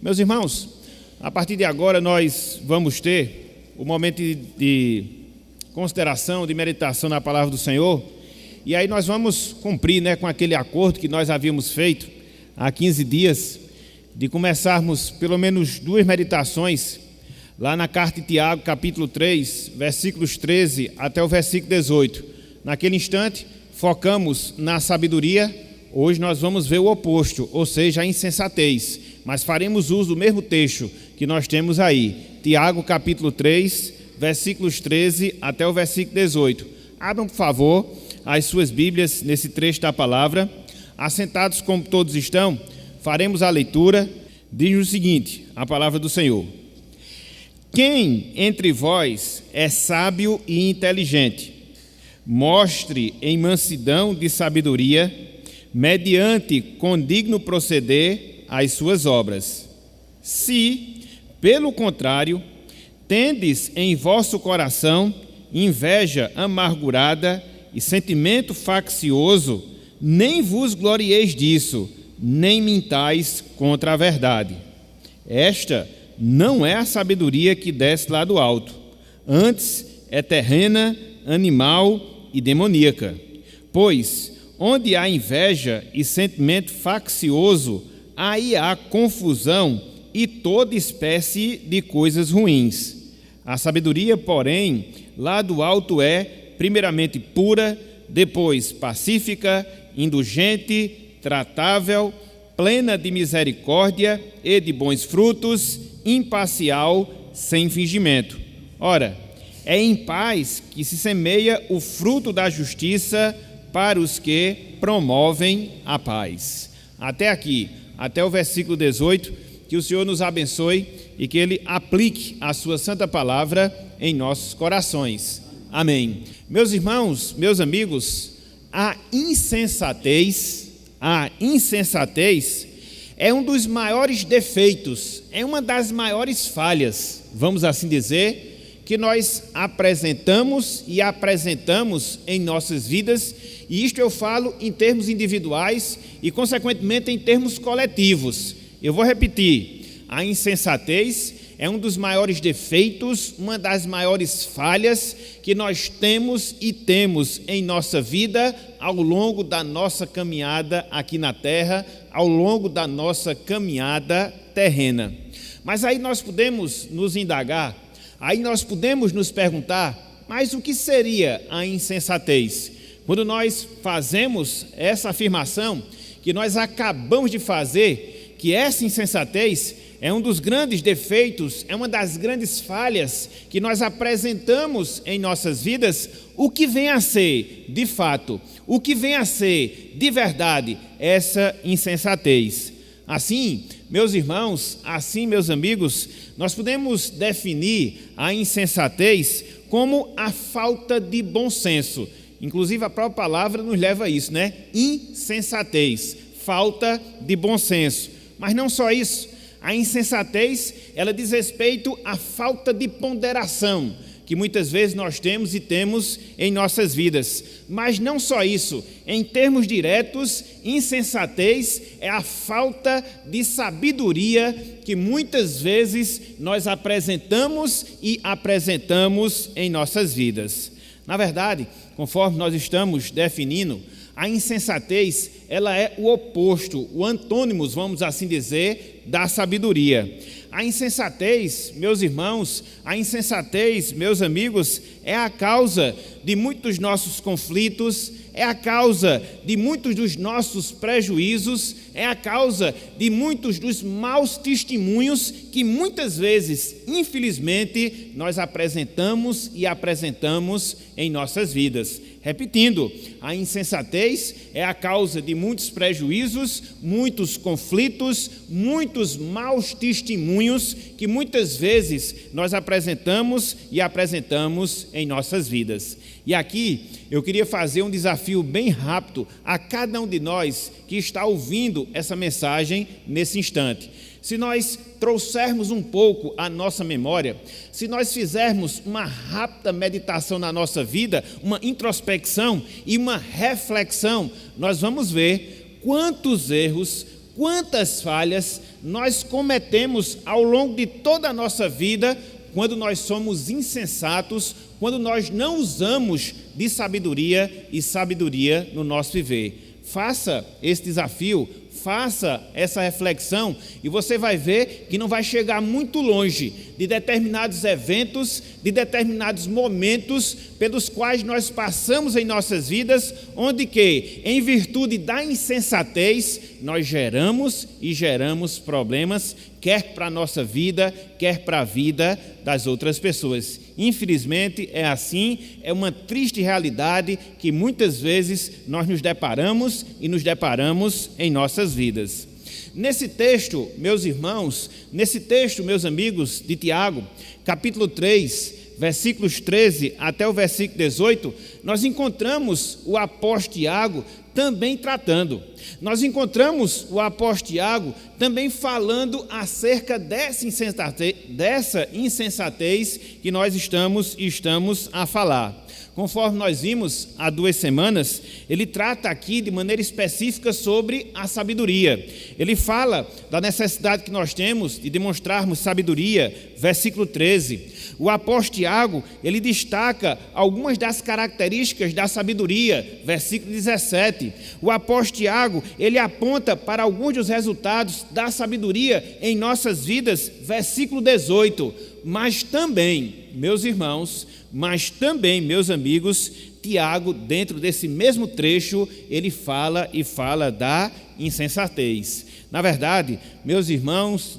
Meus irmãos, a partir de agora nós vamos ter o momento de consideração, de meditação na palavra do Senhor, e aí nós vamos cumprir com aquele acordo que nós havíamos feito há 15 dias, de começarmos pelo menos 2 meditações lá na carta de Tiago, capítulo 3, versículos 13 até o versículo 18. Naquele instante, focamos na sabedoria. Hoje nós vamos ver o oposto, ou seja, a insensatez, mas faremos uso do mesmo texto que nós temos aí, Tiago capítulo 3, versículos 13 até o versículo 18. Abram, por favor, as suas Bíblias nesse trecho da palavra. Assentados como todos estão, faremos a leitura. Diz o seguinte, a palavra do Senhor: quem entre vós é sábio e inteligente, mostre em mansidão de sabedoria, mediante condigno proceder, as suas obras. Se, pelo contrário, tendes em vosso coração inveja amargurada e sentimento faccioso, nem vos glorieis disso, nem mintais contra a verdade. Esta não é a sabedoria que desce lá do alto, antes é terrena, animal e demoníaca. Pois, onde há inveja e sentimento faccioso, aí há confusão e toda espécie de coisas ruins. A sabedoria, porém, lá do alto é, primeiramente, pura, depois pacífica, indulgente, tratável, plena de misericórdia e de bons frutos, imparcial, sem fingimento. Ora, é em paz que se semeia o fruto da justiça para os que promovem a paz. Até aqui, até o versículo 18, que o Senhor nos abençoe e que Ele aplique a sua santa palavra em nossos corações. Amém. Meus irmãos, meus amigos, a insensatez é um dos maiores defeitos, é uma das maiores falhas, vamos assim dizer, que nós apresentamos em nossas vidas, e isto eu falo em termos individuais e, consequentemente, em termos coletivos. Eu vou repetir, a insensatez é um dos maiores defeitos, uma das maiores falhas que nós temos em nossa vida ao longo da nossa caminhada aqui na terra, ao longo da nossa caminhada terrena. Mas aí nós podemos nos indagar, aí nós podemos nos perguntar, mas o que seria a insensatez? Quando nós fazemos essa afirmação que nós acabamos de fazer, que essa insensatez é um dos grandes defeitos, é uma das grandes falhas que nós apresentamos em nossas vidas, o que vem a ser, de fato, o que vem a ser, de verdade, essa insensatez? Assim, meus irmãos, assim, meus amigos, nós podemos definir a insensatez como a falta de bom senso. Inclusive a própria palavra nos leva a isso, insensatez, falta de bom senso. Mas não só isso, a insensatez, ela diz respeito à falta de ponderação, que muitas vezes nós temos em nossas vidas. Mas não só isso, em termos diretos, insensatez é a falta de sabedoria que muitas vezes nós apresentamos em nossas vidas. Na verdade, conforme nós estamos definindo, a insensatez, ela é o oposto, o antônimos, vamos assim dizer, da sabedoria. A insensatez, meus irmãos, meus amigos, é a causa de muitos dos nossos conflitos, é a causa de muitos dos nossos prejuízos, é a causa de muitos dos maus testemunhos que muitas vezes, infelizmente, nós apresentamos em nossas vidas. Repetindo, a insensatez é a causa de muitos prejuízos, muitos conflitos, muitos maus testemunhos que muitas vezes nós apresentamos em nossas vidas. E aqui eu queria fazer um desafio bem rápido a cada um de nós que está ouvindo essa mensagem nesse instante. Se nós trouxermos um pouco a nossa memória, se nós fizermos uma rápida meditação na nossa vida, uma introspecção e uma reflexão, nós vamos ver quantos erros, quantas falhas nós cometemos ao longo de toda a nossa vida quando nós somos insensatos, quando nós não usamos de sabedoria e sabedoria no nosso viver. Faça esse desafio, faça essa reflexão e você vai ver que não vai chegar muito longe de determinados eventos, de determinados momentos pelos quais nós passamos em nossas vidas, onde que, em virtude da insensatez, nós geramos problemas, quer para a nossa vida, quer para a vida das outras pessoas. Infelizmente é assim, é uma triste realidade que muitas vezes nós nos deparamos em nossas vidas. Nesse texto, meus irmãos, meus amigos, de Tiago, capítulo 3, versículos 13 até o versículo 18, nós encontramos o apóstolo Tiago também tratando. Nós encontramos o apóstolo Tiago também falando acerca dessa insensatez que nós estamos a falar. Conforme nós vimos há 2 semanas, ele trata aqui de maneira específica sobre a sabedoria. Ele fala da necessidade que nós temos de demonstrarmos sabedoria, versículo 13. O apóstolo Tiago, ele destaca algumas das características da sabedoria, versículo 17. O apóstolo Tiago, ele aponta para alguns dos resultados da sabedoria em nossas vidas, versículo 18. Mas também, meus irmãos, meus amigos, Tiago, dentro desse mesmo trecho, ele fala da insensatez. Na verdade, meus irmãos,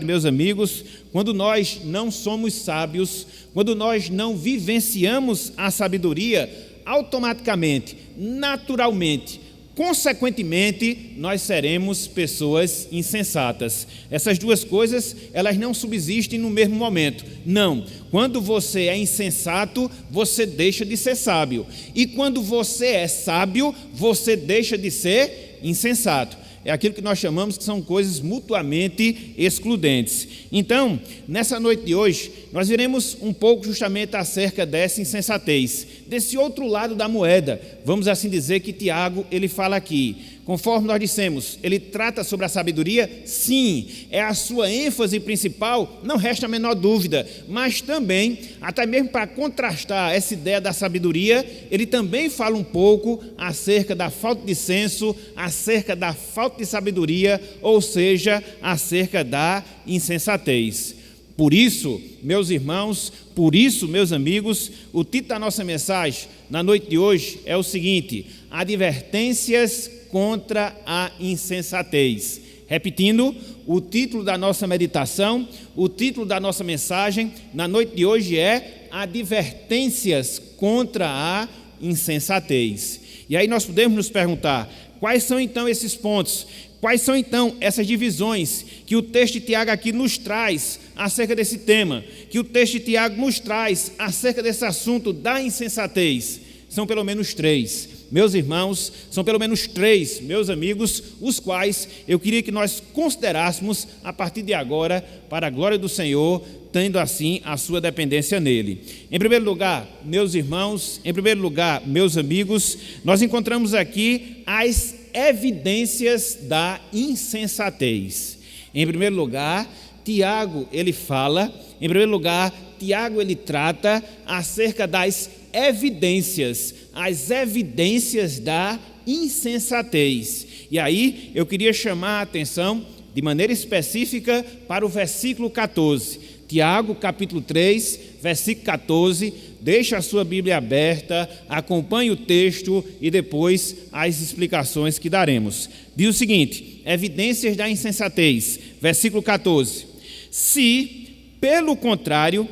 meus amigos, quando nós não somos sábios, quando nós não vivenciamos a sabedoria, automaticamente, naturalmente, consequentemente, nós seremos pessoas insensatas. Essas duas coisas, elas não subsistem no mesmo momento. Não. Quando você é insensato, você deixa de ser sábio. E quando você é sábio, você deixa de ser insensato. É aquilo que nós chamamos que são coisas mutuamente excludentes. Então, nessa noite de hoje, nós veremos um pouco justamente acerca dessa insensatez, desse outro lado da moeda, vamos assim dizer, que Tiago, ele fala aqui. Conforme nós dissemos, ele trata sobre a sabedoria? Sim, é a sua ênfase principal, não resta a menor dúvida, mas também, até mesmo para contrastar essa ideia da sabedoria, ele também fala um pouco acerca da falta de senso, acerca da falta de sabedoria, ou seja, acerca da insensatez. Por isso, meus irmãos, meus amigos, o título da nossa mensagem na noite de hoje é o seguinte: advertências contra a insensatez. Repetindo, o título da nossa meditação, o título da nossa mensagem na noite de hoje é advertências contra a insensatez. E aí nós podemos nos perguntar, quais são então esses pontos? Quais são então essas divisões que o texto de Tiago aqui nos traz acerca desse tema, que o texto de Tiago nos traz acerca desse assunto da insensatez? São pelo menos 3. Meus irmãos, são pelo menos 3, meus amigos, os quais eu queria que nós considerássemos a partir de agora, para a glória do Senhor, tendo assim a sua dependência nele. Em primeiro lugar, meus irmãos, meus amigos, nós encontramos aqui as evidências da insensatez. Em primeiro lugar, Tiago, ele trata acerca das evidências, as evidências da insensatez. E aí eu queria chamar a atenção de maneira específica para o versículo 14. Tiago, capítulo 3, versículo 14. Deixa a sua Bíblia aberta, acompanhe o texto e depois as explicações que daremos. Diz o seguinte: evidências da insensatez, versículo 14. Se, pelo contrário,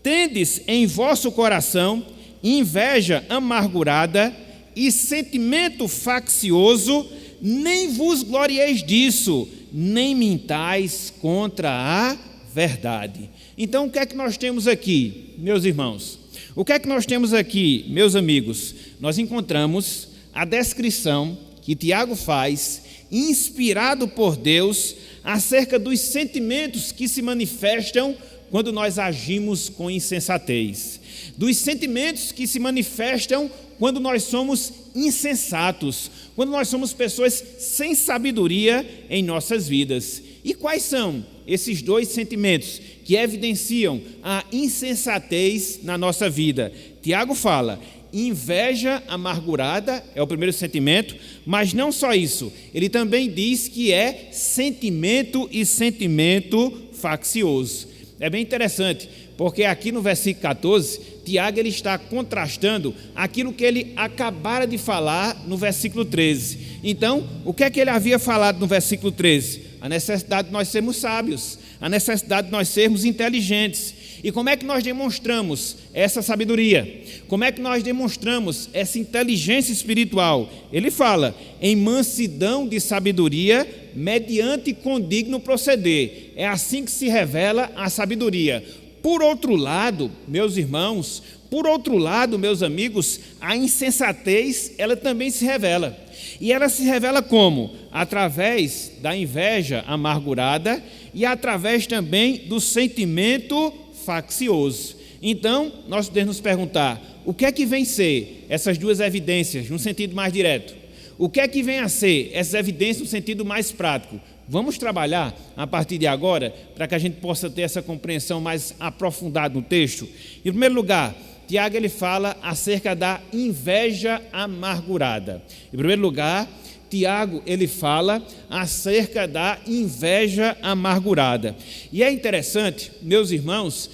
tendes em vosso coração inveja amargurada e sentimento faccioso, nem vos glorieis disso, nem mintais contra a verdade. Então, o que é que nós temos aqui, meus irmãos? O que é que nós temos aqui, meus amigos? Nós encontramos a descrição que Tiago faz, inspirado por Deus, acerca dos sentimentos que se manifestam quando nós agimos com insensatez, dos sentimentos que se manifestam quando nós somos insensatos, quando nós somos pessoas sem sabedoria em nossas vidas. E quais são esses dois sentimentos que evidenciam a insensatez na nossa vida? Tiago fala: inveja amargurada é o primeiro sentimento, mas não só isso, ele também diz que é sentimento e sentimento faccioso. É bem interessante, porque aqui no versículo 14, Tiago ele está contrastando aquilo que ele acabara de falar no versículo 13. Então, o que é que ele havia falado no versículo 13? A necessidade de nós sermos sábios, a necessidade de nós sermos inteligentes. E como é que nós demonstramos essa sabedoria? Como é que nós demonstramos essa inteligência espiritual? Ele fala: em mansidão de sabedoria, mediante condigno proceder. É assim que se revela a sabedoria. Por outro lado, meus irmãos, por outro lado, meus amigos, a insensatez, ela também se revela. E ela se revela como? Através da inveja amargurada e através também do sentimento faccioso. Então, nós podemos nos perguntar: o que é que vem ser essas duas evidências no sentido mais direto? O que é que vem a ser essas evidências no sentido mais prático? Vamos trabalhar a partir de agora para que a gente possa ter essa compreensão mais aprofundada no texto. Em primeiro lugar, Tiago ele fala acerca da inveja amargurada. Em primeiro lugar, Tiago ele fala acerca da inveja amargurada. E é interessante, meus irmãos,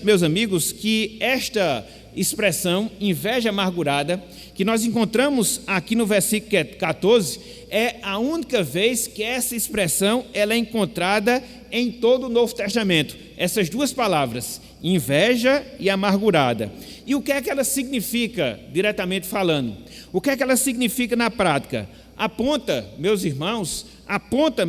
meus amigos, que esta expressão, inveja amargurada, que nós encontramos aqui no versículo 14, é a única vez que essa expressão ela é encontrada em todo o Novo Testamento. Essas duas palavras, inveja e amargurada. E o que é que ela significa, diretamente falando? O que é que ela significa na prática? Aponta, meus irmãos,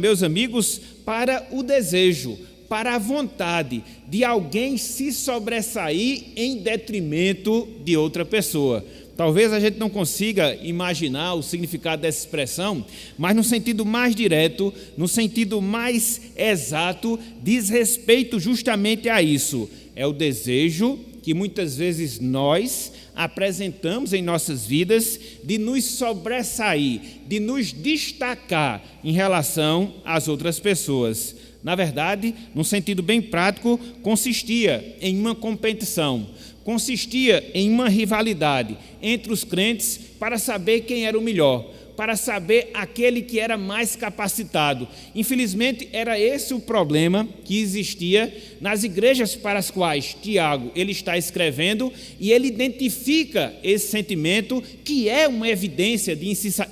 meus amigos, para o desejo, para a vontade de alguém se sobressair em detrimento de outra pessoa. Talvez a gente não consiga imaginar o significado dessa expressão, mas no sentido mais direto, no sentido mais exato, diz respeito justamente a isso. É o desejo que muitas vezes nós apresentamos em nossas vidas de nos sobressair, de nos destacar em relação às outras pessoas. Na verdade, num sentido bem prático, consistia em uma competição, consistia em uma rivalidade entre os crentes para saber quem era o melhor, para saber aquele que era mais capacitado. Infelizmente, era esse o problema que existia nas igrejas para as quais Tiago ele está escrevendo, e ele identifica esse sentimento que é uma evidência de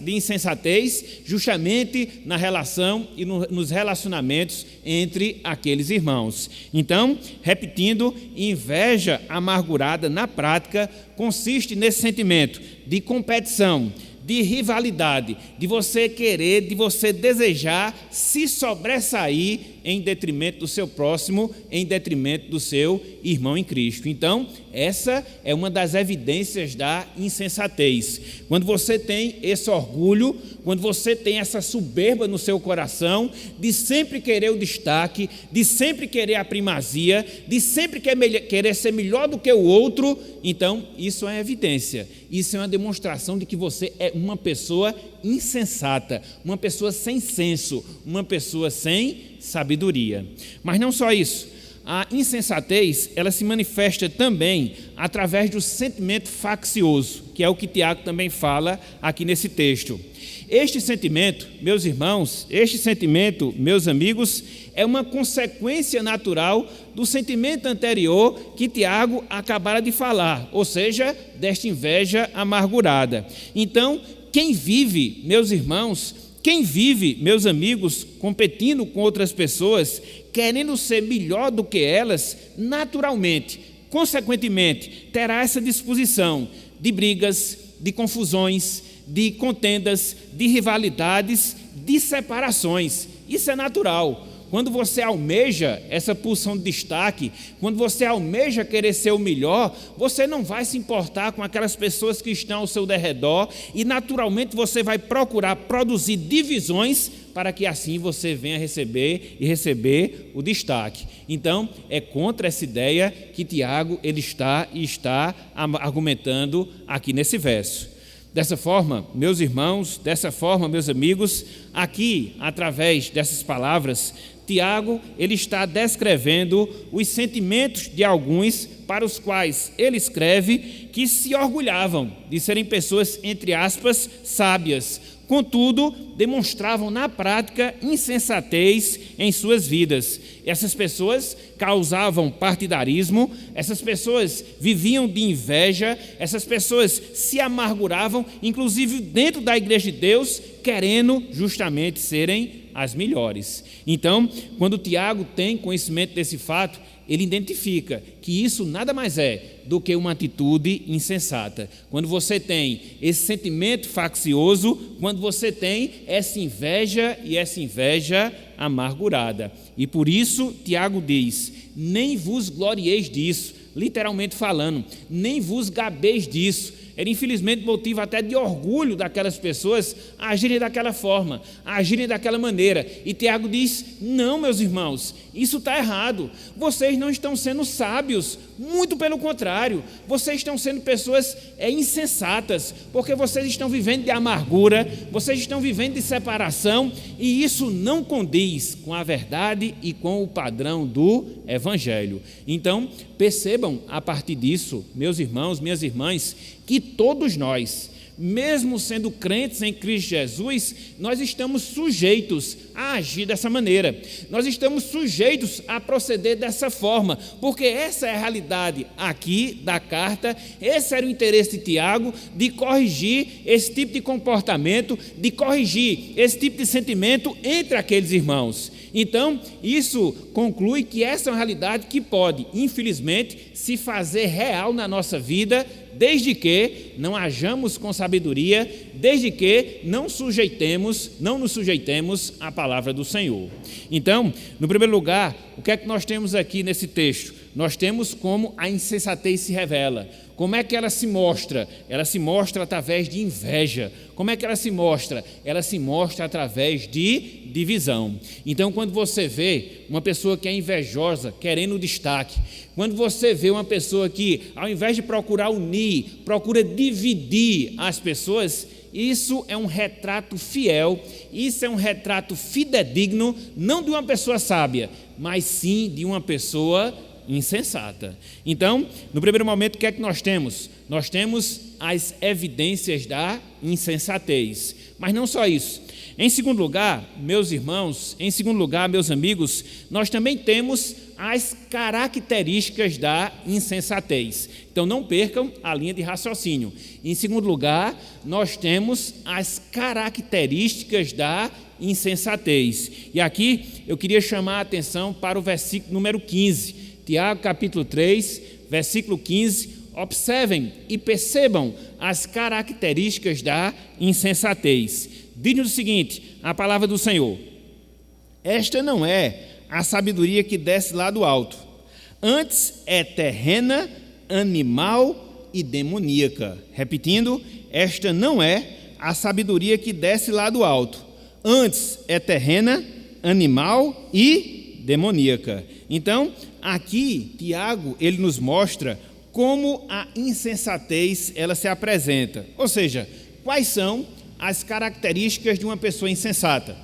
insensatez justamente na relação e nos relacionamentos entre aqueles irmãos. Então, repetindo, inveja amargurada na prática consiste nesse sentimento de competição, de rivalidade, de você querer, de você desejar se sobressair em detrimento do seu próximo, em detrimento do seu irmão em Cristo. Então, essa é uma das evidências da insensatez. Quando você tem esse orgulho, quando você tem essa soberba no seu coração, de sempre querer o destaque, de sempre querer a primazia, de sempre querer ser melhor do que o outro, então isso é evidência. Isso é uma demonstração de que você é uma pessoa insensata, uma pessoa sem senso, uma pessoa sem sabedoria. Mas não só isso. A insensatez, ela se manifesta também através do sentimento faccioso, que é o que Tiago também fala aqui nesse texto. Este sentimento, meus irmãos, meus amigos, é uma consequência natural do sentimento anterior que Tiago acabara de falar, ou seja, desta inveja amargurada. Então, quem vive, meus irmãos, meus amigos, competindo com outras pessoas, querendo ser melhor do que elas, naturalmente, consequentemente, terá essa disposição de brigas, de confusões, de contendas, de rivalidades, de separações. Isso é natural. Quando você almeja essa pulsão de destaque, quando você almeja querer ser o melhor, você não vai se importar com aquelas pessoas que estão ao seu derredor e naturalmente você vai procurar produzir divisões para que assim você venha receber o destaque. Então, é contra essa ideia que Tiago ele está argumentando aqui nesse verso. Dessa forma, meus irmãos, dessa forma, meus amigos, aqui, através dessas palavras, Tiago ele está descrevendo os sentimentos de alguns para os quais ele escreve que se orgulhavam de serem pessoas, entre aspas, sábias, contudo, demonstravam na prática insensatez em suas vidas. Essas pessoas causavam partidarismo, essas pessoas viviam de inveja, essas pessoas se amarguravam, inclusive dentro da igreja de Deus, querendo justamente serem as melhores. Então, quando Tiago tem conhecimento desse fato, ele identifica que isso nada mais é do que uma atitude insensata. Quando você tem esse sentimento faccioso, quando você tem essa inveja e essa inveja amargurada. E por isso, Tiago diz, nem vos glorieis disso, literalmente falando, nem vos gabeis disso. Era infelizmente motivo até de orgulho daquelas pessoas agirem daquela forma, agirem daquela maneira. E Tiago diz, não, meus irmãos, isso está errado. Vocês não estão sendo sábios, muito pelo contrário. Vocês estão sendo pessoas insensatas, porque vocês estão vivendo de amargura, vocês estão vivendo de separação, e isso não condiz com a verdade e com o padrão do Evangelho. Então, percebam a partir disso, meus irmãos, minhas irmãs, que todos nós, mesmo sendo crentes em Cristo Jesus, nós estamos sujeitos a agir dessa maneira, nós estamos sujeitos a proceder dessa forma, porque essa é a realidade aqui da carta, esse era o interesse de Tiago, de corrigir esse tipo de comportamento, de corrigir esse tipo de sentimento entre aqueles irmãos. Então, isso conclui que essa é uma realidade que pode, infelizmente, se fazer real na nossa vida, desde que não hajamos com sabedoria, desde que não nos sujeitemos à palavra do Senhor. Então, no primeiro lugar, o que é que nós temos aqui nesse texto? Nós temos como a insensatez se revela. Como é que ela se mostra? Ela se mostra através de inveja. Como é que ela se mostra? Ela se mostra através de divisão. Então, quando você vê uma pessoa que é invejosa, querendo destaque, quando você vê uma pessoa que, ao invés de procurar unir, procura dividir as pessoas, isso é um retrato fiel, isso é um retrato fidedigno, não de uma pessoa sábia, mas sim de uma pessoa insensata. Então, no primeiro momento, o que é que nós temos? Nós temos as evidências da insensatez. Mas não só isso. Em segundo lugar, meus irmãos, em segundo lugar, meus amigos, nós também temos as características da insensatez. Então, não percam a linha de raciocínio. Em segundo lugar, nós temos as características da insensatez. E aqui eu queria chamar a atenção para o versículo número 15. Tiago, capítulo 3, versículo 15, observem e percebam as características da insensatez. Diz-nos o seguinte, a palavra do Senhor, esta não é a sabedoria que desce lá do alto, antes é terrena, animal e demoníaca. Repetindo, esta não é a sabedoria que desce lá do alto, antes é terrena, animal e demoníaca. Então, aqui, Tiago, ele nos mostra como a insensatez ela se apresenta. Ou seja, quais são as características de uma pessoa insensata?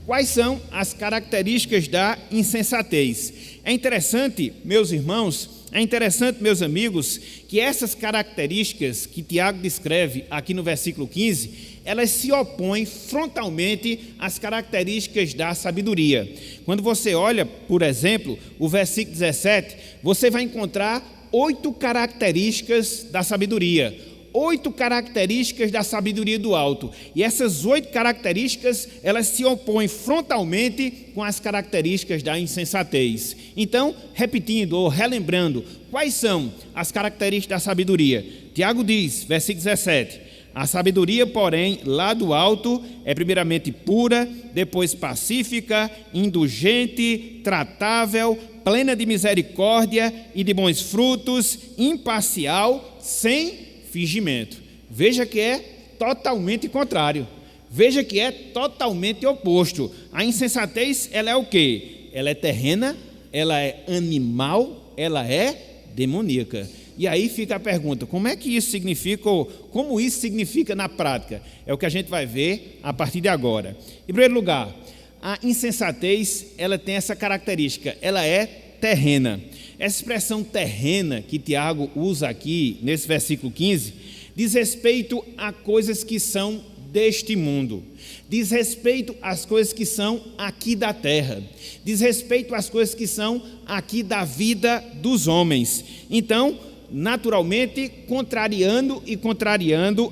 Quais são as características da insensatez? É interessante, meus irmãos, é interessante, meus amigos, que essas características que Tiago descreve aqui no versículo 15, elas se opõem frontalmente às características da sabedoria. Quando você olha, por exemplo, o versículo 17, você vai encontrar 8 características da sabedoria. 8 características da sabedoria do alto. E essas 8 características, elas se opõem frontalmente com as características da insensatez. Então, repetindo ou relembrando, quais são as características da sabedoria? Tiago diz, versículo 17, a sabedoria, porém, lá do alto, é primeiramente pura, depois pacífica, indulgente, tratável, plena de misericórdia e de bons frutos, imparcial, sem fingimento. Veja que é totalmente contrário. Veja que é totalmente oposto. A insensatez, ela é o quê? Ela é terrena, ela é animal, ela é demoníaca. E aí fica a pergunta, como é que isso significa, ou como isso significa na prática? É o que a gente vai ver a partir de agora. Em primeiro lugar, a insensatez, ela tem essa característica, ela é terrena. Essa expressão terrena que Tiago usa aqui, nesse versículo 15, diz respeito a coisas que são deste mundo, diz respeito às coisas que são aqui da terra, diz respeito às coisas que são aqui da vida dos homens. Então, naturalmente, contrariando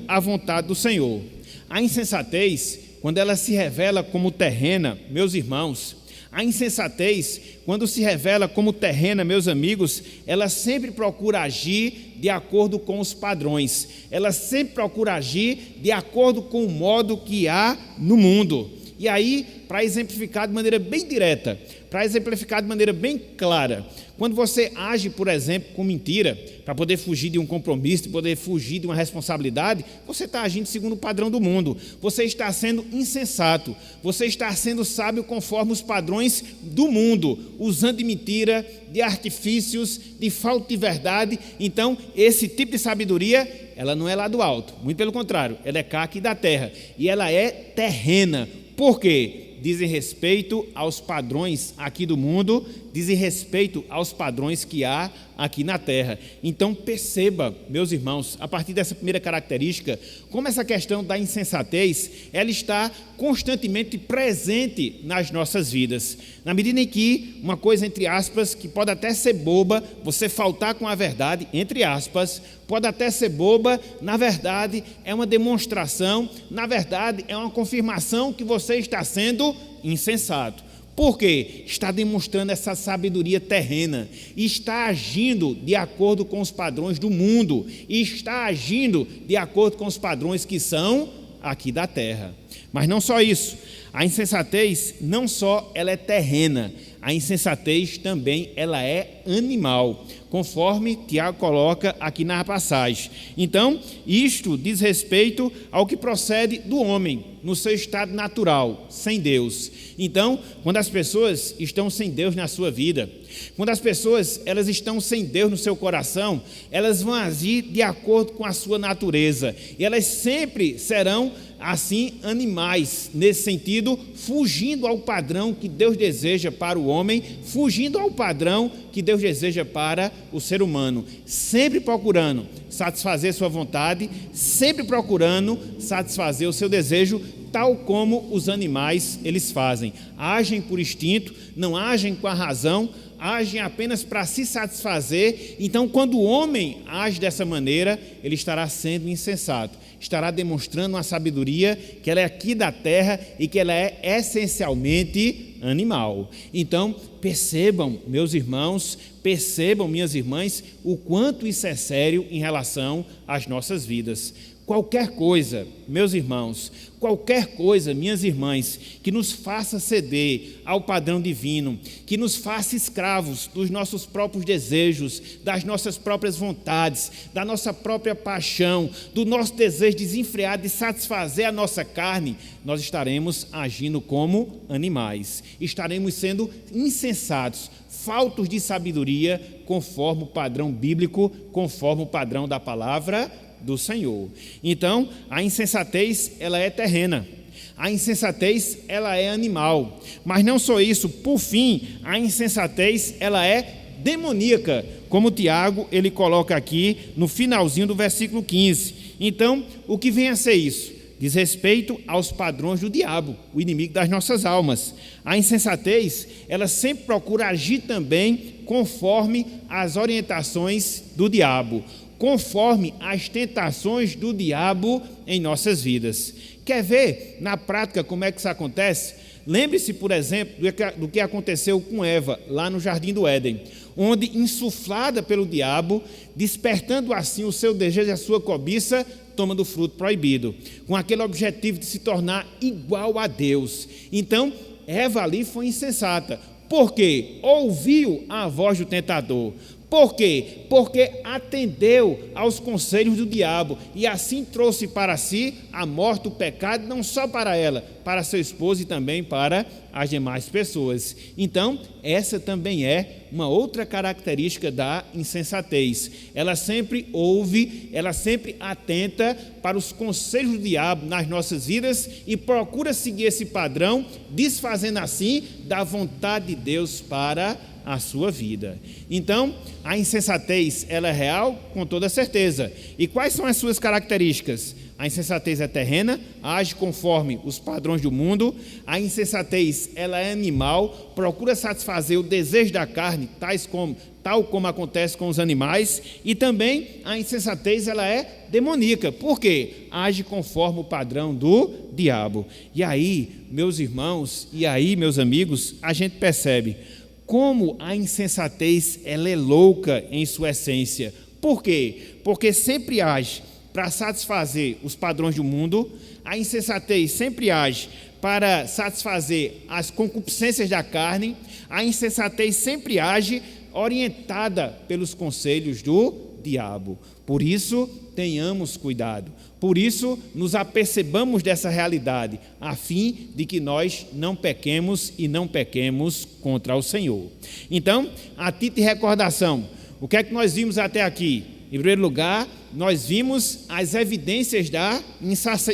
a vontade do Senhor. A insensatez, quando ela se revela como terrena, meus irmãos, a insensatez, quando se revela como terrena, meus amigos, ela sempre procura agir de acordo com os padrões, ela sempre procura agir de acordo com o modo que há no mundo. E aí, para exemplificar de maneira bem direta, para exemplificar de maneira bem clara, quando você age, por exemplo, com mentira, para poder fugir de um compromisso, para poder fugir de uma responsabilidade, você está agindo segundo o padrão do mundo, você está sendo insensato, você está sendo sábio conforme os padrões do mundo, usando de mentira, de artifícios, de falta de verdade. Então, esse tipo de sabedoria, ela não é lá do alto, muito pelo contrário, ela é cá aqui da terra, e ela é terrena. Por quê? Dizem respeito aos padrões aqui do mundo, dizem respeito aos padrões que há aqui na terra. Então perceba, meus irmãos, a partir dessa primeira característica, como essa questão da insensatez, ela está constantemente presente nas nossas vidas. Na medida em que uma coisa, entre aspas, que pode até ser boba, você faltar com a verdade, entre aspas, pode até ser boba, na verdade é uma demonstração, na verdade é uma confirmação que você está sendo insensato. Por quê? Está demonstrando essa sabedoria terrena, está agindo de acordo com os padrões do mundo, e está agindo de acordo com os padrões que são aqui da terra. Mas não só isso, a insensatez não só ela é terrena, a insensatez também ela é animal, conforme Tiago coloca aqui na passagem. Então, isto diz respeito ao que procede do homem, no seu estado natural, sem Deus. Então, quando as pessoas estão sem Deus na sua vida, quando as pessoas elas estão sem Deus no seu coração, elas vão agir de acordo com a sua natureza, e elas sempre serão assim animais, nesse sentido, fugindo ao padrão que Deus deseja para o homem, fugindo ao padrão que Deus deseja para o ser humano, sempre procurando satisfazer sua vontade, sempre procurando satisfazer o seu desejo, tal como os animais eles fazem. Agem por instinto, não agem com a razão, agem apenas para se satisfazer. Então, quando o homem age dessa maneira, ele estará sendo insensato, estará demonstrando uma sabedoria que ela é aqui da terra e que ela é essencialmente animal. Então, percebam, meus irmãos, percebam, minhas irmãs, o quanto isso é sério em relação às nossas vidas. Qualquer coisa, meus irmãos, qualquer coisa, minhas irmãs, que nos faça ceder ao padrão divino, que nos faça escravos dos nossos próprios desejos, das nossas próprias vontades, da nossa própria paixão, do nosso desejo desenfreado de satisfazer a nossa carne, nós estaremos agindo como animais, estaremos sendo insensatos, faltos de sabedoria, conforme o padrão bíblico, conforme o padrão da palavra do Senhor. Então, a insensatez, ela é terrena. A insensatez, ela é animal. Mas não só isso, por fim, a insensatez, ela é demoníaca, como Tiago, ele coloca aqui no finalzinho do versículo 15. Então, o que vem a ser isso? Diz respeito aos padrões do diabo, o inimigo das nossas almas. A insensatez, ela sempre procura agir também conforme as orientações do diabo, conforme as tentações do diabo em nossas vidas. Quer ver na prática como é que isso acontece? Lembre-se, por exemplo, do que aconteceu com Eva, lá no Jardim do Éden, onde, insuflada pelo diabo, despertando assim o seu desejo e a sua cobiça, toma do fruto proibido, com aquele objetivo de se tornar igual a Deus. Então, Eva ali foi insensata, porque ouviu a voz do tentador, Por quê? Porque atendeu aos conselhos do diabo e assim trouxe para si a morte, o pecado, não só para ela, para seu esposo e também para as demais pessoas. Então, essa também é uma outra característica da insensatez. Ela sempre ouve, ela sempre atenta para os conselhos do diabo nas nossas vidas e procura seguir esse padrão, desfazendo assim da vontade de Deus para a sua vida. Então, a insensatez, ela é real com toda certeza. E quais são as suas características? A insensatez é terrena, age conforme os padrões do mundo. A insensatez, ela é animal, procura satisfazer o desejo da carne, tal como acontece com os animais. E também a insensatez, ela é demoníaca. Por quê? Age conforme o padrão do diabo. E aí, meus irmãos, e aí, meus amigos, a gente percebe como a insensatez, ela é louca em sua essência. Por quê? Porque sempre age para satisfazer os padrões do mundo. A insensatez sempre age para satisfazer as concupiscências da carne. A insensatez sempre age orientada pelos conselhos do diabo. Por isso, tenhamos cuidado. Por isso, nos apercebamos dessa realidade, a fim de que nós não pequemos e não pequemos contra o Senhor. Então, a título de recordação, o que é que nós vimos até aqui? Em primeiro lugar, nós vimos as evidências da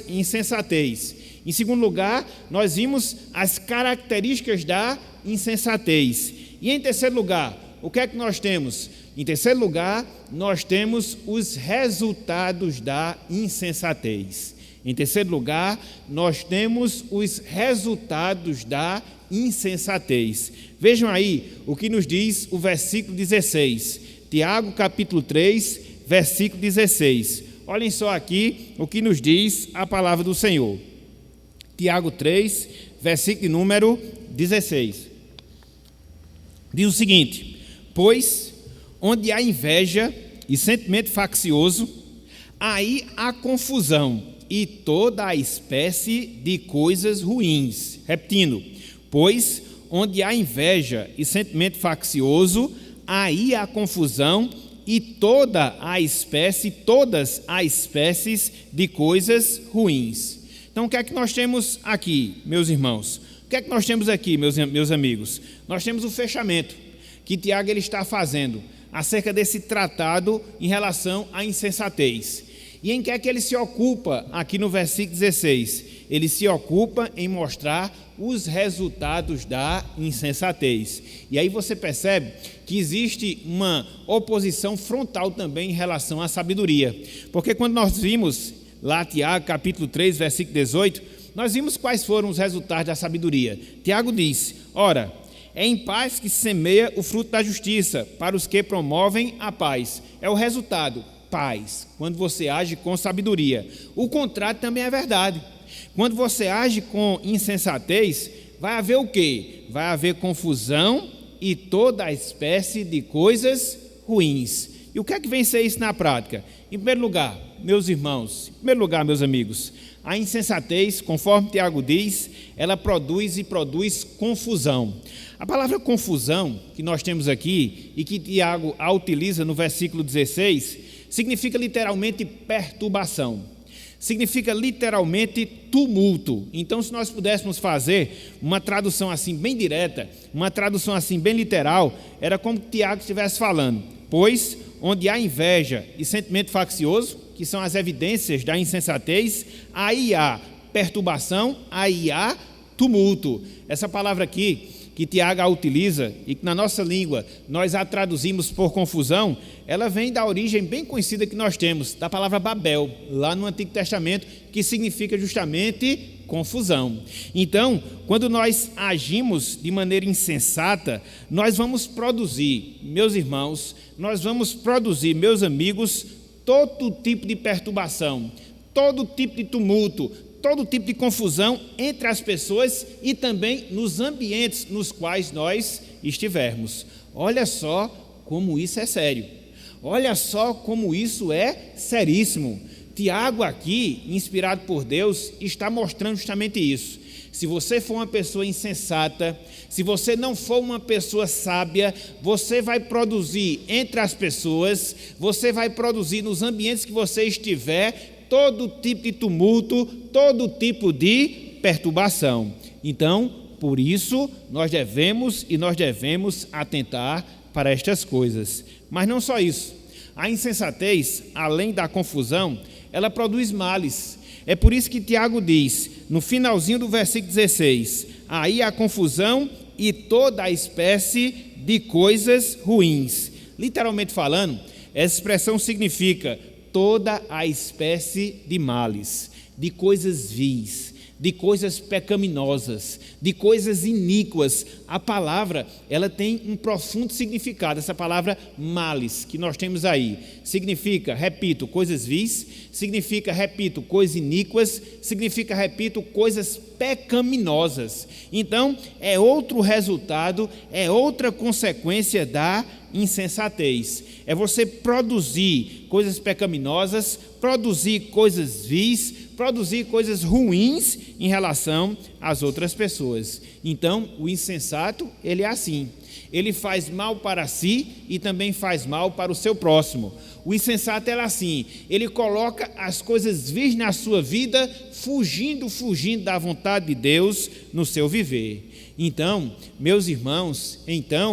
insensatez. Em segundo lugar, nós vimos as características da insensatez. E em terceiro lugar, o que é que nós temos? Em terceiro lugar, nós temos os resultados da insensatez. Em terceiro lugar, nós temos os resultados da insensatez. Vejam aí o que nos diz o versículo 16. Tiago, capítulo 3, versículo 16. Olhem só aqui o que nos diz a palavra do Senhor. Tiago 3, versículo número 16. Diz o seguinte: pois onde há inveja e sentimento faccioso, aí há confusão e toda a espécie de coisas ruins. Repetindo, pois onde há inveja e sentimento faccioso, aí há confusão e todas as espécies de coisas ruins. Então, o que é que nós temos aqui, meus irmãos? O que é que nós temos aqui, meus amigos? Nós temos o fechamento que Tiago ele está fazendo acerca desse tratado em relação à insensatez. E em que é que ele se ocupa aqui no versículo 16? Ele se ocupa em mostrar os resultados da insensatez. E aí você percebe que existe uma oposição frontal também em relação à sabedoria. Porque quando nós vimos lá Tiago, capítulo 3, versículo 18, nós vimos quais foram os resultados da sabedoria. Tiago diz: ora, é em paz que se semeia o fruto da justiça, para os que promovem a paz. É o resultado, paz, quando você age com sabedoria. O contrário também é verdade. Quando você age com insensatez, vai haver o quê? Vai haver confusão e toda a espécie de coisas ruins. E o que é que vem ser isso na prática? Em primeiro lugar, meus irmãos, meus amigos, a insensatez, conforme Tiago diz, ela produz confusão. A palavra confusão que nós temos aqui e que Tiago a utiliza no versículo 16, significa literalmente perturbação, significa literalmente tumulto. Então, se nós pudéssemos fazer uma tradução assim bem direta, uma tradução assim bem literal, era como Tiago estivesse falando: pois onde há inveja e sentimento faccioso, que são as evidências da insensatez, aí há perturbação, aí há tumulto. Essa palavra aqui que Tiago a utiliza e que na nossa língua nós a traduzimos por confusão, ela vem da origem bem conhecida que nós temos, da palavra Babel, lá no Antigo Testamento, que significa justamente confusão. Então, quando nós agimos de maneira insensata, nós vamos produzir, meus irmãos, meus amigos, todo tipo de perturbação, todo tipo de tumulto, todo tipo de confusão entre as pessoas e também nos ambientes nos quais nós estivermos. Olha só como isso é sério. Olha só como isso é seríssimo. Tiago aqui, inspirado por Deus, está mostrando justamente isso. Se você for uma pessoa insensata, se você não for uma pessoa sábia, você vai produzir entre as pessoas, você vai produzir nos ambientes que você estiver, todo tipo de tumulto, todo tipo de perturbação. Então, por isso, nós devemos atentar para estas coisas. Mas não só isso. A insensatez, além da confusão, ela produz males. É por isso que Tiago diz, no finalzinho do versículo 16, aí há confusão e toda a espécie de coisas ruins. Literalmente falando, essa expressão significa toda a espécie de males, de coisas vis, de coisas pecaminosas, de coisas iníquas. A palavra, ela tem um profundo significado. Essa palavra males, que nós temos aí, significa, repito, coisas vis, significa, repito, coisas iníquas, significa, repito, coisas pecaminosas. Então, é outro resultado, é outra consequência da insensatez. É você produzir coisas pecaminosas, produzir coisas vis, produzir coisas ruins em relação às outras pessoas. Então, o insensato, ele é assim. Ele faz mal para si e também faz mal para o seu próximo. O insensato é assim. Ele coloca as coisas vis na sua vida, fugindo da vontade de Deus no seu viver. Então, meus irmãos,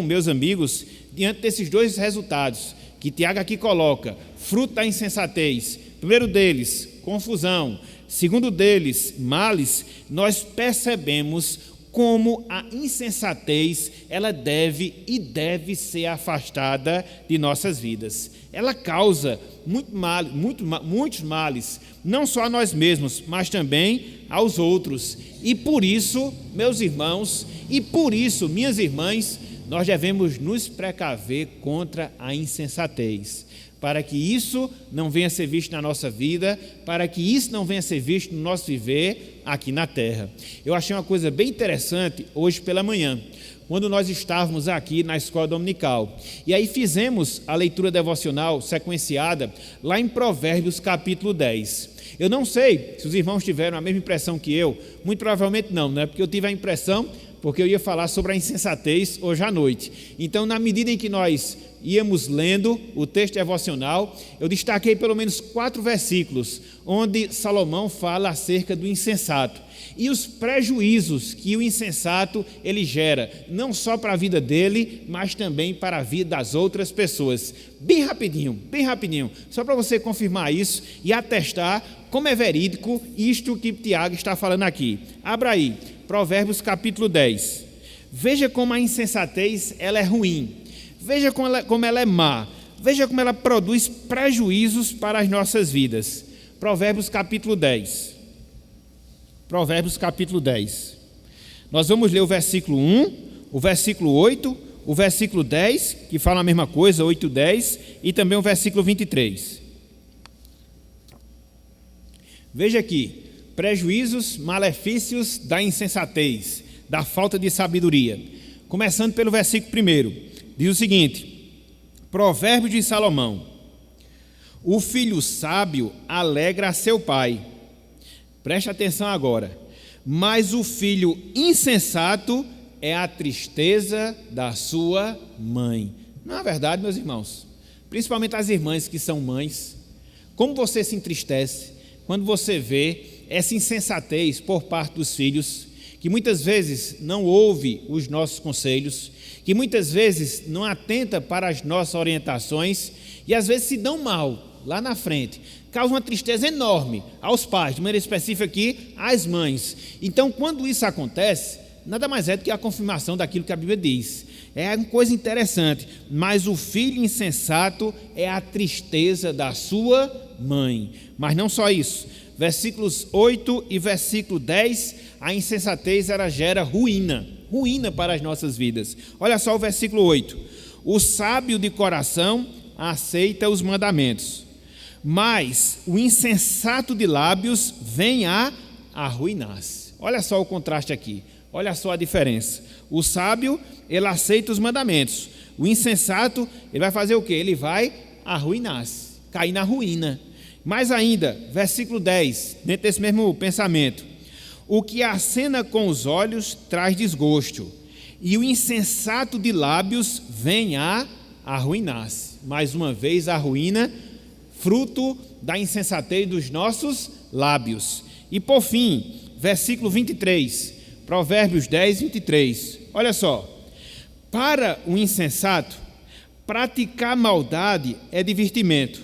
meus amigos, diante desses dois resultados que Tiago aqui coloca, fruto da insensatez, primeiro deles, confusão, segundo deles, males, nós percebemos como a insensatez, ela deve ser afastada de nossas vidas. Ela causa muitos males, não só a nós mesmos, mas também aos outros. E por isso, meus irmãos, e por isso, minhas irmãs, nós devemos nos precaver contra a insensatez, para que isso não venha a ser visto na nossa vida, para que isso não venha a ser visto no nosso viver aqui na terra. Eu achei uma coisa bem interessante hoje pela manhã, quando nós estávamos aqui na escola dominical, e aí fizemos a leitura devocional sequenciada lá em Provérbios capítulo 10. Eu não sei se os irmãos tiveram a mesma impressão que eu, muito provavelmente não, né? Porque eu tive a impressão, porque eu ia falar sobre a insensatez hoje à noite. Então, na medida em que nós íamos lendo o texto devocional, eu destaquei pelo menos 4 versículos, onde Salomão fala acerca do insensato e os prejuízos que o insensato ele gera, não só para a vida dele, mas também para a vida das outras pessoas. Bem rapidinho, só para você confirmar isso e atestar como é verídico isto que Tiago está falando aqui. Abra aí, Provérbios capítulo 10. Veja como a insensatez ela é ruim. Veja como ela é má. Veja como ela produz prejuízos para as nossas vidas. Provérbios capítulo 10. Provérbios capítulo 10. Nós vamos ler o versículo 1, o versículo 8, o versículo 10, que fala a mesma coisa, 8 e 10, e também o versículo 23. Veja aqui, prejuízos, malefícios da insensatez, da falta de sabedoria. Começando pelo versículo 1, diz o seguinte: Provérbio de Salomão: o filho sábio alegra a seu pai. Preste atenção agora. Mas o filho insensato é a tristeza da sua mãe. Não é verdade, meus irmãos? Principalmente as irmãs que são mães. Como você se entristece quando você vê essa insensatez por parte dos filhos, que muitas vezes não ouve os nossos conselhos, que muitas vezes não atenta para as nossas orientações e às vezes se dão mal lá na frente, causa uma tristeza enorme aos pais, de maneira específica aqui, às mães. Então, quando isso acontece, nada mais é do que a confirmação daquilo que a Bíblia diz. É uma coisa interessante, mas o filho insensato é a tristeza da sua mãe. Mas não só isso, versículos 8 e versículo 10, a insensatez ela gera ruína para as nossas vidas. Olha só o versículo 8: o sábio de coração aceita os mandamentos, mas o insensato de lábios vem a arruinar-se. Olha só o contraste aqui, olha só a diferença. O sábio, ele aceita os mandamentos. O insensato, ele vai fazer o quê? Ele vai arruinar-se, cair na ruína. Mais ainda, versículo 10, dentro desse mesmo pensamento: O que acena com os olhos traz desgosto, e o insensato de lábios vem a arruinar-se. Mais uma vez, a ruína, fruto da insensatez dos nossos lábios. E por fim, versículo 23, Provérbios 10, 23. Olha só. Para o insensato, praticar maldade é divertimento.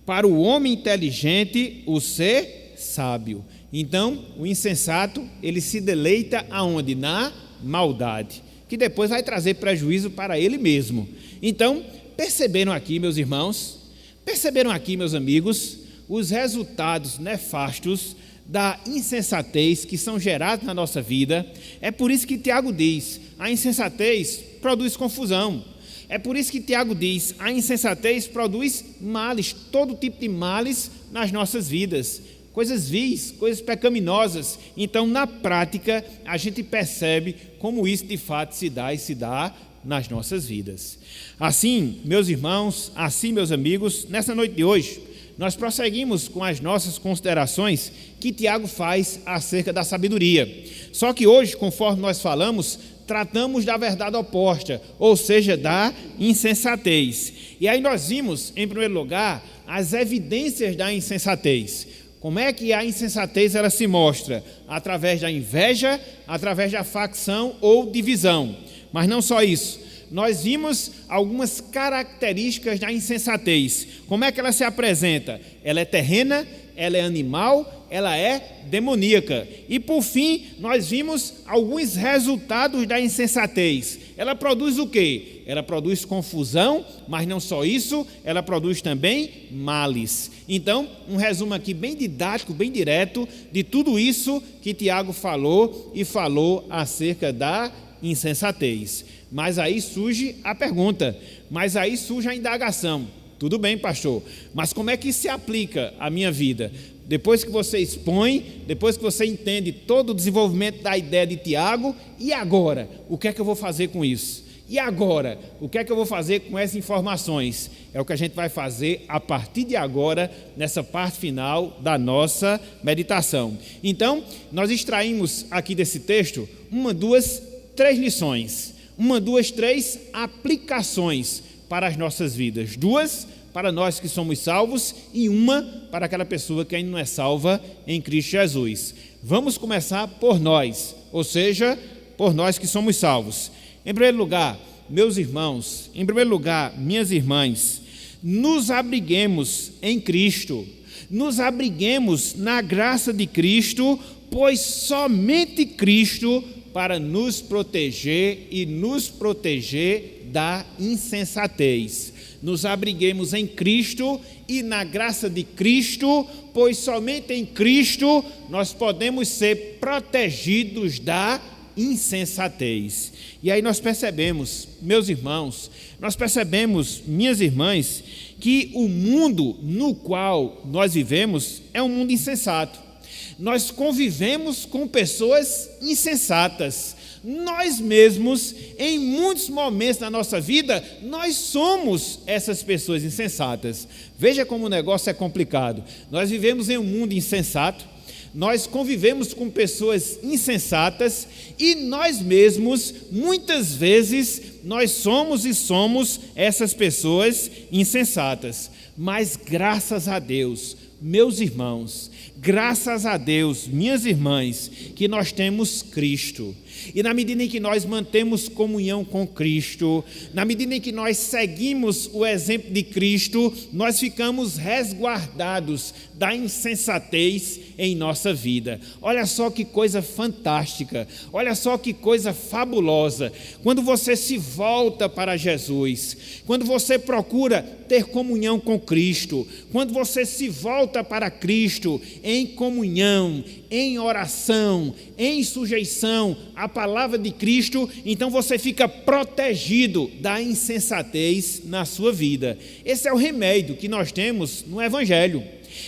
Para o homem inteligente, o ser sábio. Então, o insensato, ele se deleita aonde? Na maldade, que depois vai trazer prejuízo para ele mesmo. Então, perceberam aqui, meus irmãos, perceberam aqui, meus amigos, os resultados nefastos da insensatez que são gerados na nossa vida. É por isso que Tiago diz, a insensatez produz confusão. É por isso que Tiago diz, a insensatez produz males, todo tipo de males nas nossas vidas. Coisas vis, coisas pecaminosas. Então, na prática, a gente percebe como isso de fato se dá e se dá nas nossas vidas. Assim, meus irmãos, assim, meus amigos, nessa noite de hoje, nós prosseguimos com as nossas considerações que Tiago faz acerca da sabedoria. Só que hoje, conforme nós falamos, tratamos da verdade oposta, ou seja, da insensatez. E aí nós vimos, em primeiro lugar, as evidências da insensatez. Como é que a insensatez ela se mostra? Através da inveja, através da facção ou divisão. Mas não só isso. Nós vimos algumas características da insensatez. Como é que ela se apresenta? Ela é terrena, ela é animal, ela é demoníaca. E por fim, nós vimos alguns resultados da insensatez. Ela produz o quê? Ela produz confusão, mas não só isso, ela produz também males. Então, um resumo aqui bem didático, bem direto, de tudo isso que Tiago falou e falou acerca da insensatez. Mas aí surge a pergunta, mas aí surge a indagação. Tudo bem, pastor, mas como é que se aplica à minha vida? Depois que você expõe, depois que você entende todo o desenvolvimento da ideia de Tiago, e agora? O que é que eu vou fazer com isso? E agora? O que é que eu vou fazer com essas informações? É o que a gente vai fazer a partir de agora, nessa parte final da nossa meditação. Então, nós extraímos aqui desse texto 1, 2, 3 lições. 1, 2, 3 aplicações para as nossas vidas. 2 para nós que somos salvos e 1 para aquela pessoa que ainda não é salva em Cristo Jesus. Vamos começar por nós, ou seja, por nós que somos salvos. Em primeiro lugar, meus irmãos, em primeiro lugar, minhas irmãs, nos abriguemos em Cristo, nos abriguemos na graça de Cristo, pois somente Cristo para nos proteger e nos proteger da insensatez. Nos abriguemos em Cristo e na graça de Cristo, pois somente em Cristo nós podemos ser protegidos da insensatez. E aí nós percebemos, meus irmãos, nós percebemos, minhas irmãs, que o mundo no qual nós vivemos é um mundo insensato. Nós convivemos com pessoas insensatas. Nós mesmos, em muitos momentos da nossa vida, nós somos essas pessoas insensatas. Veja como o negócio é complicado. Nós vivemos em um mundo insensato, nós convivemos com pessoas insensatas e nós mesmos, muitas vezes, nós somos essas pessoas insensatas. Mas graças a Deus, meus irmãos, graças a Deus, minhas irmãs, que nós temos Cristo. E na medida em que nós mantemos comunhão com Cristo, na medida em que nós seguimos o exemplo de Cristo, nós ficamos resguardados da insensatez em nossa vida. Olha só que coisa fantástica, olha só que coisa fabulosa. Quando você se volta para Jesus, quando você procura ter comunhão com Cristo, quando você se volta para Cristo em comunhão, em oração, em sujeição à palavra de Cristo, então você fica protegido da insensatez na sua vida. Esse é o remédio que nós temos no Evangelho.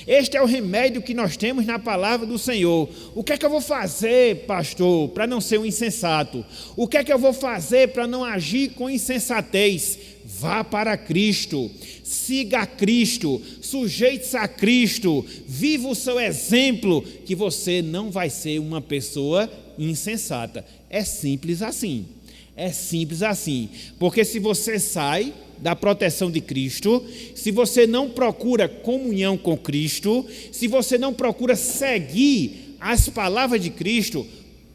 Este é o remédio que nós temos na palavra do Senhor. O que é que eu vou fazer, pastor, para não ser um insensato? O que é que eu vou fazer para não agir com insensatez? Vá para Cristo, siga a Cristo, sujeite-se a Cristo, viva o seu exemplo, que você não vai ser uma pessoa insensata. É simples assim. É simples assim, porque se você sai da proteção de Cristo, se você não procura comunhão com Cristo, se você não procura seguir as palavras de Cristo,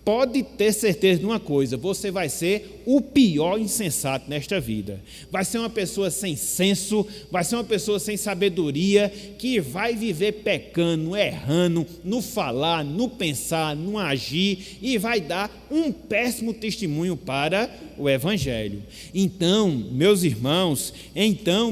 pode ter certeza de uma coisa: você vai ser o pior insensato nesta vida. Vai ser uma pessoa sem senso, vai ser uma pessoa sem sabedoria, que vai viver pecando, errando, no falar, no pensar, no agir, e vai dar um péssimo testemunho para o Evangelho. Então, meus irmãos,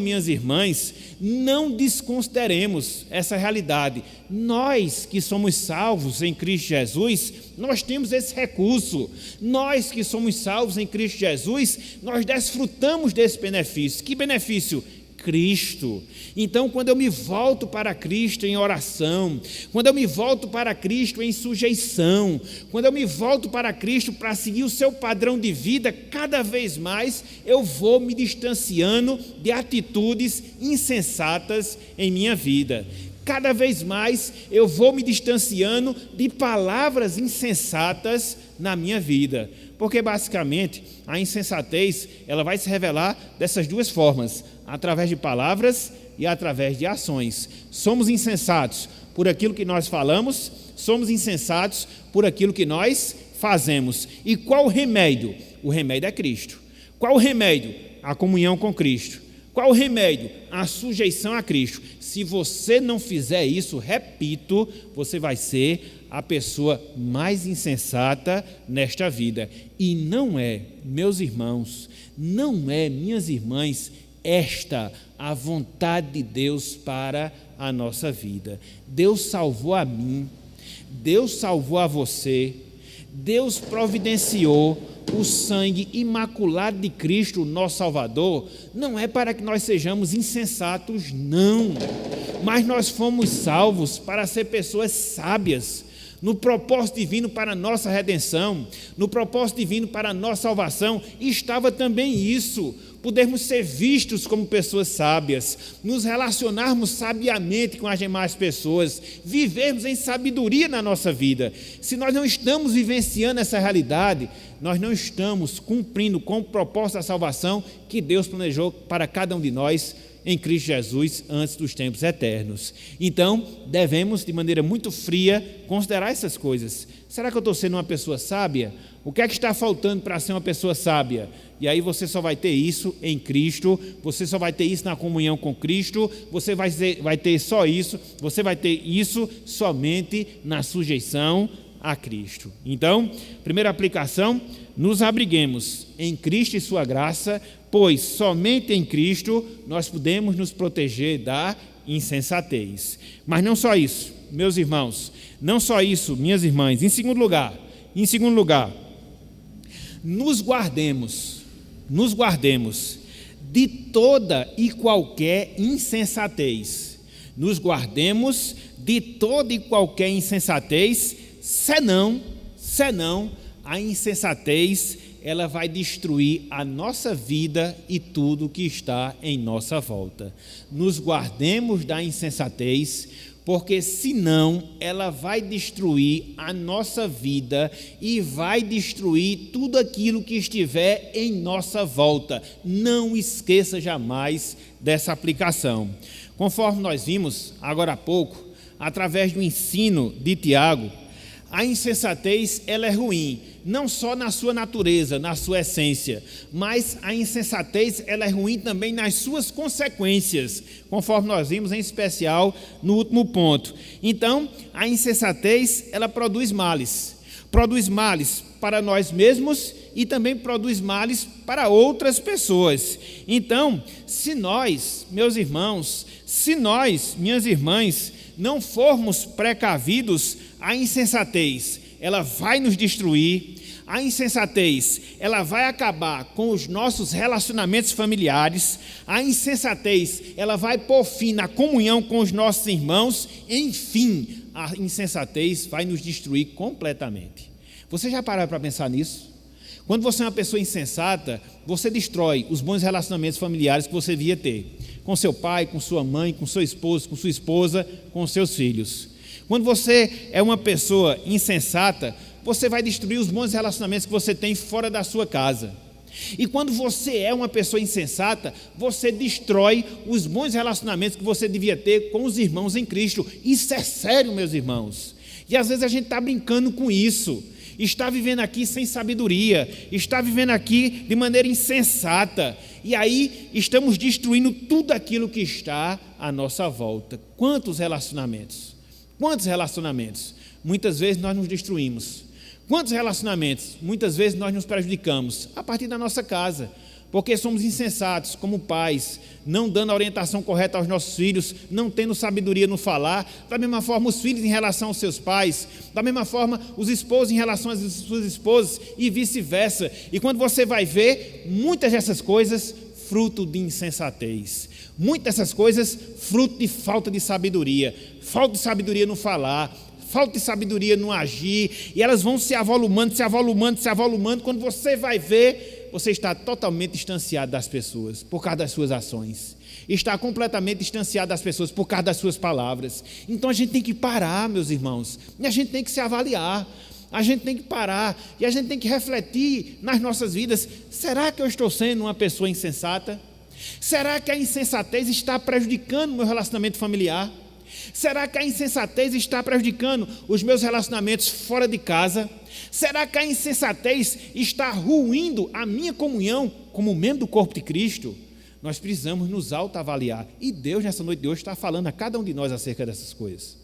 minhas irmãs, não desconsideremos essa realidade. Nós que somos salvos em Cristo Jesus, nós temos esse recurso. Nós que somos salvos em Cristo Jesus, nós desfrutamos desse benefício. Que benefício? Cristo. Então, quando eu me volto para Cristo em oração, quando eu me volto para Cristo em sujeição, quando eu me volto para Cristo para seguir o seu padrão de vida, cada vez mais eu vou me distanciando de atitudes insensatas em minha vida. Cada vez mais eu vou me distanciando de palavras insensatas na minha vida. Porque basicamente a insensatez, ela vai se revelar dessas duas formas: através de palavras e através de ações. Somos insensatos por aquilo que nós falamos, somos insensatos por aquilo que nós fazemos. E qual o remédio? O remédio é Cristo. Qual o remédio? A comunhão com Cristo. Qual o remédio? A sujeição a Cristo. Se você não fizer isso, repito, você vai ser a pessoa mais insensata nesta vida. E não é, meus irmãos, não é, minhas irmãs, esta a vontade de Deus para a nossa vida. Deus salvou a mim, Deus salvou a você, Deus providenciou o sangue imaculado de Cristo, nosso Salvador, não é para que nós sejamos insensatos, não, mas nós fomos salvos para ser pessoas sábias, no propósito divino para a nossa redenção, no propósito divino para a nossa salvação, estava também isso, podermos ser vistos como pessoas sábias, nos relacionarmos sabiamente com as demais pessoas, vivermos em sabedoria na nossa vida. Se nós não estamos vivenciando essa realidade, nós não estamos cumprindo com o propósito da salvação que Deus planejou para cada um de nós em Cristo Jesus antes dos tempos eternos. Então, devemos, de maneira muito fria, considerar essas coisas. Será que eu estou sendo uma pessoa sábia? O que é que está faltando para ser uma pessoa sábia? E aí você só vai ter isso em Cristo, você só vai ter isso na comunhão com Cristo, você vai ter só isso, você vai ter isso somente na sujeição a Cristo. Então, primeira aplicação: nos abriguemos em Cristo e sua graça, pois somente em Cristo nós podemos nos proteger da insensatez. Mas não só isso, meus irmãos, não só isso, minhas irmãs. Em segundo lugar, nos guardemos de toda e qualquer insensatez. Nos guardemos de toda e qualquer insensatez, senão a insensatez, ela vai destruir a nossa vida e tudo que está em nossa volta. Nos guardemos da insensatez, porque senão ela vai destruir a nossa vida e vai destruir tudo aquilo que estiver em nossa volta. Não esqueça jamais dessa aplicação. Conforme nós vimos agora há pouco, através do ensino de Tiago, a insensatez, ela é ruim, não só na sua natureza, na sua essência, mas a insensatez, ela é ruim também nas suas consequências, conforme nós vimos em especial no último ponto. Então, a insensatez, ela produz males para nós mesmos e também produz males para outras pessoas. Então, se nós, meus irmãos, minhas irmãs, não formos precavidos, a insensatez, ela vai nos destruir, A insensatez, ela vai acabar com os nossos relacionamentos familiares. A insensatez, ela vai pôr fim na comunhão com os nossos irmãos. Enfim, a insensatez vai nos destruir completamente. Você já parou para pensar nisso? Quando você é uma pessoa insensata, você destrói os bons relacionamentos familiares que você devia ter. Com seu pai, com sua mãe, com seu esposo, com sua esposa, com seus filhos. Quando você é uma pessoa insensata, você vai destruir os bons relacionamentos que você tem fora da sua casa. E quando você é uma pessoa insensata, você destrói os bons relacionamentos que você devia ter com os irmãos em Cristo. Isso é sério, meus irmãos. E às vezes a gente está brincando com isso. Está vivendo aqui sem sabedoria, está vivendo aqui de maneira insensata. E aí estamos destruindo tudo aquilo que está à nossa volta. Quantos relacionamentos? Quantos relacionamentos? Muitas vezes nós nos destruímos. Quantos relacionamentos? Muitas vezes nós nos prejudicamos a partir da nossa casa, porque somos insensatos como pais, não dando a orientação correta aos nossos filhos, não tendo sabedoria no falar. Da mesma forma os filhos em relação aos seus pais, da mesma forma os esposos em relação às suas esposas e vice-versa. E quando você vai ver, muitas dessas coisas fruto de insensatez, muitas dessas coisas fruto de falta de sabedoria no falar, falta de sabedoria no agir, e elas vão se avolumando. Quando você vai ver, você está totalmente distanciado das pessoas por causa das suas ações, está completamente distanciado das pessoas por causa das suas palavras. Então a gente tem que parar, meus irmãos, e a gente tem que se avaliar, a gente tem que parar e a gente tem que refletir nas nossas vidas. Será que eu estou sendo uma pessoa insensata? Será que a insensatez está prejudicando o meu relacionamento familiar? Será que a insensatez está prejudicando os meus relacionamentos fora de casa? Será que a insensatez está ruindo a minha comunhão como membro do corpo de Cristo? Nós precisamos nos autoavaliar. E Deus, nessa noite de hoje, está falando a cada um de nós acerca dessas coisas.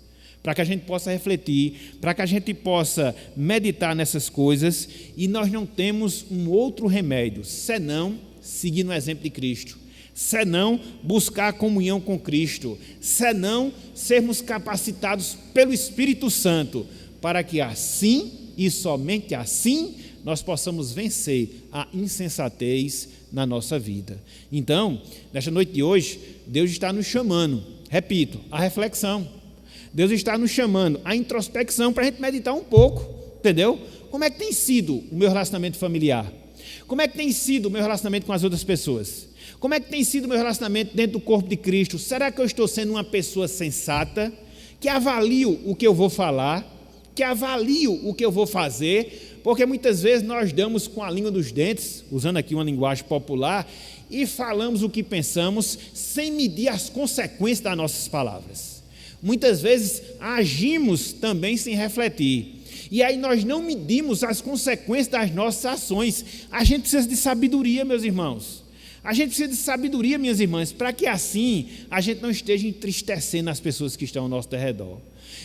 Para que a gente possa refletir, para que a gente possa meditar nessas coisas. E nós não temos um outro remédio, senão seguir no exemplo de Cristo. Senão buscar a comunhão com Cristo, senão sermos capacitados pelo Espírito Santo, para que assim, e somente assim, nós possamos vencer a insensatez na nossa vida. Então, nesta noite de hoje, Deus está nos chamando, repito, à reflexão. Deus está nos chamando à introspecção para a gente meditar um pouco, entendeu? Como é que tem sido o meu relacionamento familiar? Como é que tem sido o meu relacionamento com as outras pessoas? Como é que tem sido o meu relacionamento dentro do corpo de Cristo? Será que eu estou sendo uma pessoa sensata, que avalio o que eu vou falar, que avalio o que eu vou fazer? Porque muitas vezes nós damos com a língua dos dentes, usando aqui uma linguagem popular, e falamos o que pensamos sem medir as consequências das nossas palavras. Muitas vezes agimos também sem refletir. E aí nós não medimos as consequências das nossas ações. A gente precisa de sabedoria, meus irmãos. A gente precisa de sabedoria, minhas irmãs, para que assim a gente não esteja entristecendo as pessoas que estão ao nosso redor.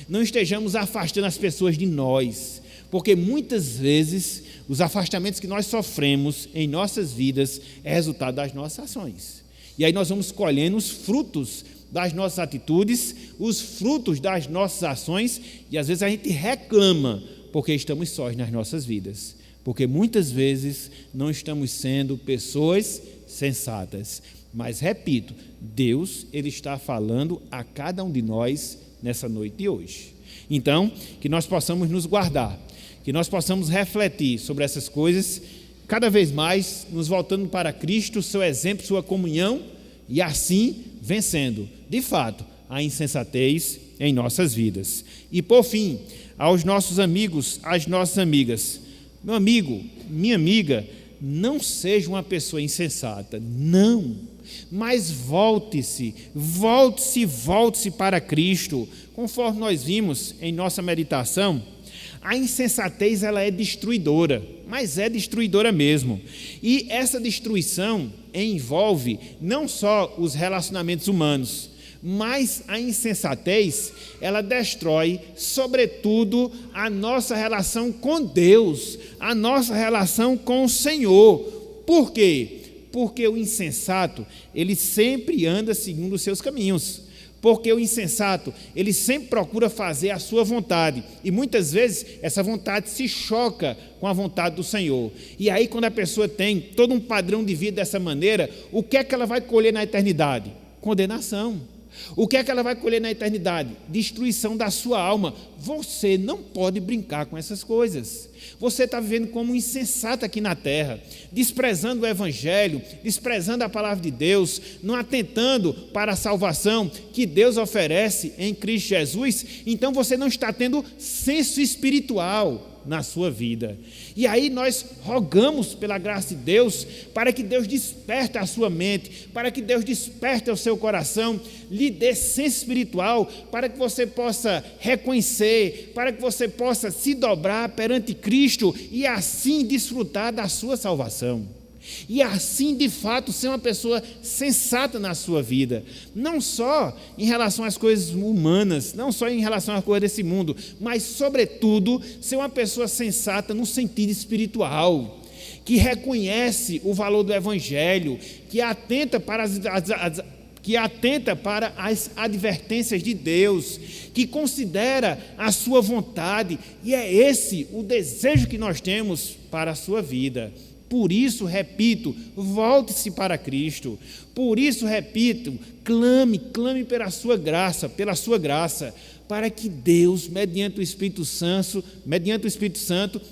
Não estejamos afastando as pessoas de nós. Porque muitas vezes os afastamentos que nós sofremos em nossas vidas é resultado das nossas ações. E aí nós vamos colhendo os frutos das nossas atitudes, os frutos das nossas ações, e às vezes a gente reclama porque estamos sós nas nossas vidas. Porque muitas vezes não estamos sendo pessoas sensatas. Mas, repito, Deus, Ele está falando a cada um de nós nessa noite de hoje. Então, que nós possamos nos guardar, que nós possamos refletir sobre essas coisas, cada vez mais nos voltando para Cristo, seu exemplo, sua comunhão, e assim vencendo, de fato, a insensatez em nossas vidas. E, por fim, aos nossos amigos, às nossas amigas, meu amigo, minha amiga, não seja uma pessoa insensata, não, mas volte-se para Cristo. Conforme nós vimos em nossa meditação, a insensatez ela é destruidora, mas é destruidora mesmo. E essa destruição envolve não só os relacionamentos humanos, mas a insensatez, ela destrói, sobretudo, a nossa relação com Deus, a nossa relação com o Senhor. Por quê? Porque o insensato, ele sempre anda seguindo os seus caminhos. porque o insensato, ele sempre procura fazer a sua vontade, e muitas vezes essa vontade se choca com a vontade do Senhor. E aí, quando a pessoa tem todo um padrão de vida dessa maneira, o que é que ela vai colher na eternidade? Condenação. O que é que ela vai colher na eternidade? Destruição da sua alma. Você não pode brincar com essas coisas. Você está vivendo como um insensato aqui na terra, desprezando o Evangelho, desprezando a palavra de Deus, não atentando para a salvação que Deus oferece em Cristo Jesus. Então você não está tendo senso espiritual na sua vida. E aí nós rogamos pela graça de Deus, para que Deus desperte a sua mente, para que Deus desperte o seu coração, lhe dê senso espiritual, para que você possa reconhecer, para que você possa se dobrar perante Cristo e assim desfrutar da sua salvação. E assim, de fato, ser uma pessoa sensata na sua vida, não só em relação às coisas humanas, não só em relação às coisas desse mundo, mas, sobretudo, ser uma pessoa sensata no sentido espiritual, que reconhece o valor do Evangelho, que atenta para as advertências de Deus, que considera a sua vontade, e é esse o desejo que nós temos para a sua vida. Por isso, repito, volte-se para Cristo. Por isso, repito, clame pela sua graça, para que Deus, mediante o Espírito Santo,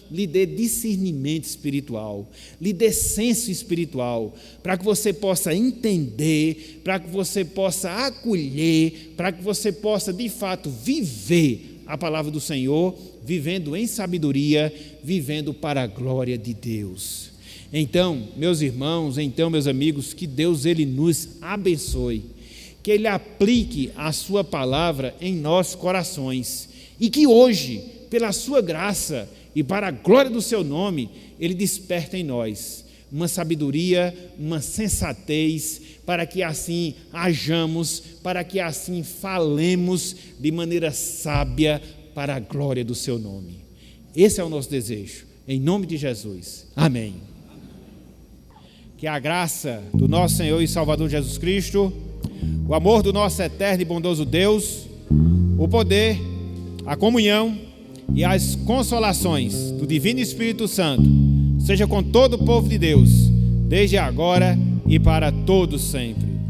lhe dê discernimento espiritual, lhe dê senso espiritual, para que você possa entender, para que você possa acolher, para que você possa, de fato, viver a palavra do Senhor, vivendo em sabedoria, vivendo para a glória de Deus. Então, meus irmãos, meus amigos, que Deus ele nos abençoe, que Ele aplique a sua palavra em nossos corações e que hoje, pela sua graça e para a glória do seu nome, Ele desperta em nós uma sabedoria, uma sensatez, para que assim hajamos, para que assim falemos de maneira sábia para a glória do seu nome. Esse é o nosso desejo, em nome de Jesus. Amém. Que a graça do nosso Senhor e Salvador Jesus Cristo, o amor do nosso eterno e bondoso Deus, o poder, a comunhão e as consolações do Divino Espírito Santo, seja com todo o povo de Deus, desde agora e para todos sempre.